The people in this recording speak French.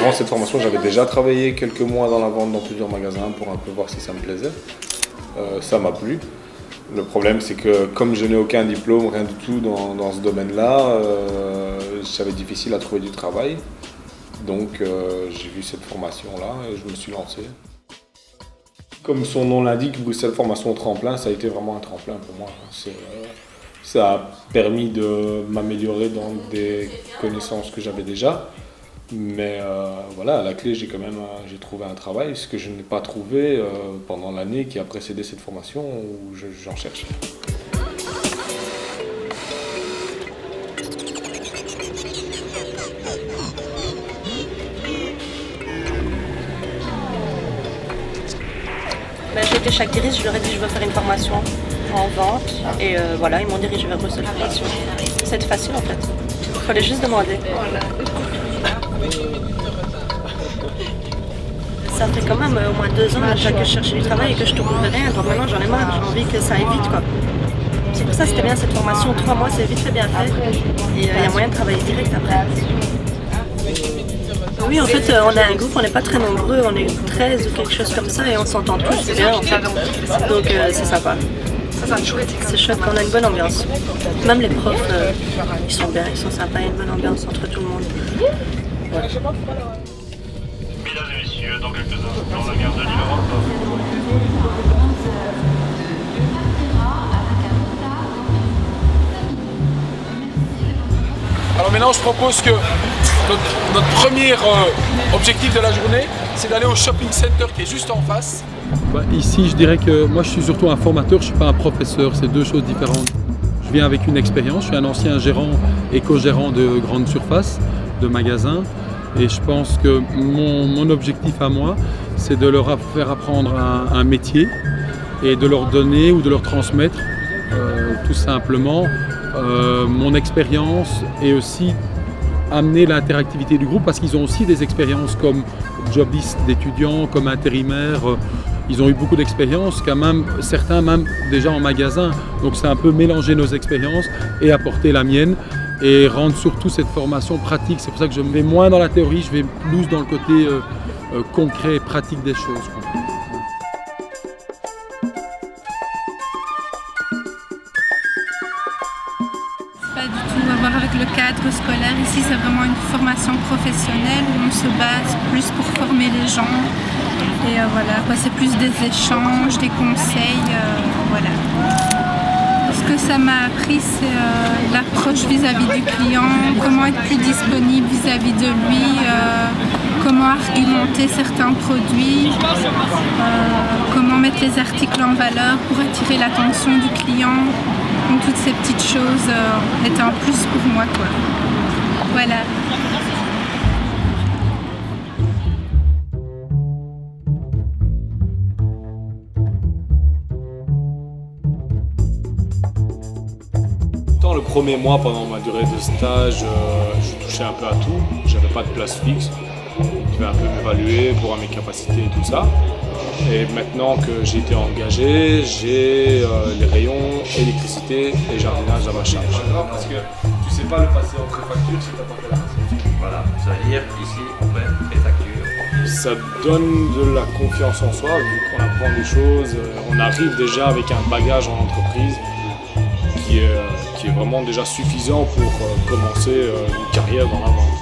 avant cette formation, j'avais déjà travaillé quelques mois dans la vente dans plusieurs magasins pour un peu voir si ça me plaisait. Ça m'a plu. Le problème, c'est que comme je n'ai aucun diplôme, rien du tout dans ce domaine-là, j'avais difficile à trouver du travail. Donc j'ai vu cette formation-là et je me suis lancé. Comme son nom l'indique, Bruxelles Formation Tremplin, ça a été vraiment un tremplin pour moi. Ça a permis de m'améliorer dans des connaissances que j'avais déjà. Mais voilà, à la clé, j'ai trouvé un travail, ce que je n'ai pas trouvé pendant l'année qui a précédé cette formation où j'en cherchais. J'ai été chaque dirige, je leur ai dit je veux faire une formation en vente et voilà, ils m'ont dirigé vers Bruxelles Formation. C'était facile en fait, il fallait juste demander. Ça fait quand même au moins 2 ans déjà que je cherchais du travail et que je ne trouvais rien, donc maintenant j'en ai marre, j'ai envie que ça aille vite quoi. C'est pour ça que c'était bien cette formation, 3 mois c'est vite fait bien fait et il y a moyen de travailler direct après. Oui, en fait, on est un groupe, on n'est pas très nombreux, on est 13 ou quelque chose comme ça et on s'entend tous bien en fait. Donc c'est sympa. C'est chouette, on a une bonne ambiance. Même les profs, ils sont bien, ils sont sympas, il y a une bonne ambiance entre tout le monde. Ouais. Mesdames et messieurs, dans quelques instants, la gare de Lille. Alors maintenant, je propose que notre premier objectif de la journée, c'est d'aller au shopping center qui est juste en face. Ici, je dirais que moi, je suis surtout un formateur, je ne suis pas un professeur, c'est 2 choses différentes. Je viens avec une expérience, je suis un ancien gérant et co-gérant de grandes surfaces, de magasins. Et je pense que mon objectif à moi, c'est de leur faire apprendre un métier et de leur donner ou de leur transmettre tout simplement mon expérience et aussi amener l'interactivité du groupe parce qu'ils ont aussi des expériences comme jobistes d'étudiants, comme intérimaires. Ils ont eu beaucoup d'expériences, quand même, certains même déjà en magasin. Donc c'est un peu mélanger nos expériences et apporter la mienne et rendre surtout cette formation pratique. C'est pour ça que je me vais moins dans la théorie, je vais plus dans le côté concret et pratique des choses. Pas du tout à voir avec le cadre scolaire. Ici, c'est vraiment une formation professionnelle où on se base plus pour former les gens. Et voilà, c'est plus des échanges, des conseils, voilà. Ce que ça m'a appris, c'est l'approche vis-à-vis du client, comment être plus disponible vis-à-vis de lui, comment argumenter certains produits, comment mettre les articles en valeur pour attirer l'attention du client. Donc toutes ces petites choses étaient un plus pour moi, quoi. Voilà. Le premier mois, pendant ma durée de stage, je touchais un peu à tout. J'avais pas de place fixe. Je devais un peu m'évaluer pour voir mes capacités et tout ça. Et maintenant que j'ai été engagé, j'ai les rayons, électricité et jardinage à ma charge. Parce que tu sais pas le passer en préfacture si tu n'as pas fait la réception. Voilà, ça veut dire ici on fait préfacture. Ça donne de la confiance en soi, vu qu'on apprend des choses. On arrive déjà avec un bagage en entreprise qui est vraiment déjà suffisant pour commencer une carrière dans la vente.